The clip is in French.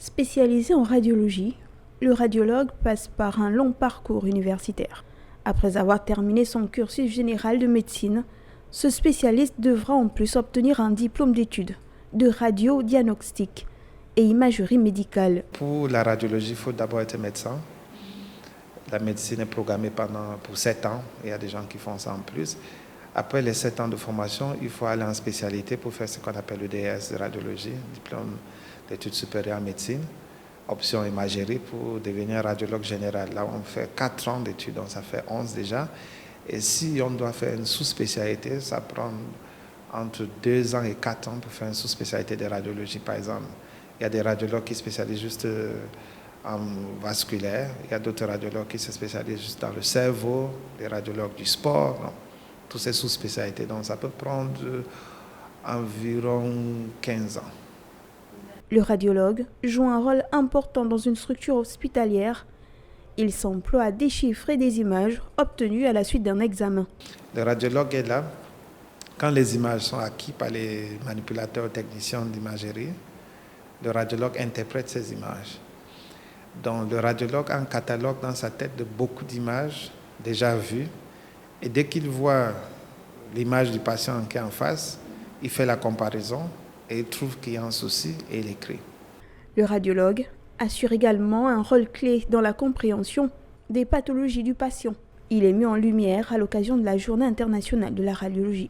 Spécialisé en radiologie, le radiologue passe par un long parcours universitaire. Après avoir terminé son cursus général de médecine, ce spécialiste devra en plus obtenir un diplôme d'études de radiodiagnostic et imagerie médicale. Pour la radiologie, il faut d'abord être médecin. La médecine est programmée pour 7 ans. Il y a des gens qui font ça en plus. Après les 7 ans de formation, il faut aller en spécialité pour faire ce qu'on appelle le DS de radiologie, diplôme d'études supérieures en médecine, option imagerie pour devenir radiologue général. Là, on fait 4 ans d'études, donc ça fait 11 déjà. Et si on doit faire une sous-spécialité, ça prend entre 2 ans et 4 ans pour faire une sous-spécialité de radiologie, par exemple. Il y a des radiologues qui spécialisent juste en vasculaire, il y a d'autres radiologues qui se spécialisent juste dans le cerveau, des radiologues du sport, donc, toutes ces sous-spécialités. Donc ça peut prendre environ 15 ans. Le radiologue joue un rôle important dans une structure hospitalière. Il s'emploie à déchiffrer des images obtenues à la suite d'un examen. Le radiologue est là quand les images sont acquises par les manipulateurs techniciens d'imagerie. Le radiologue interprète ces images. Donc le radiologue a un catalogue dans sa tête de beaucoup d'images déjà vues. Et dès qu'il voit l'image du patient qui est en face, il fait la comparaison et il trouve qu'il y a un souci et il écrit. Le radiologue assure également un rôle clé dans la compréhension des pathologies du patient. Il est mis en lumière à l'occasion de la Journée internationale de la radiologie.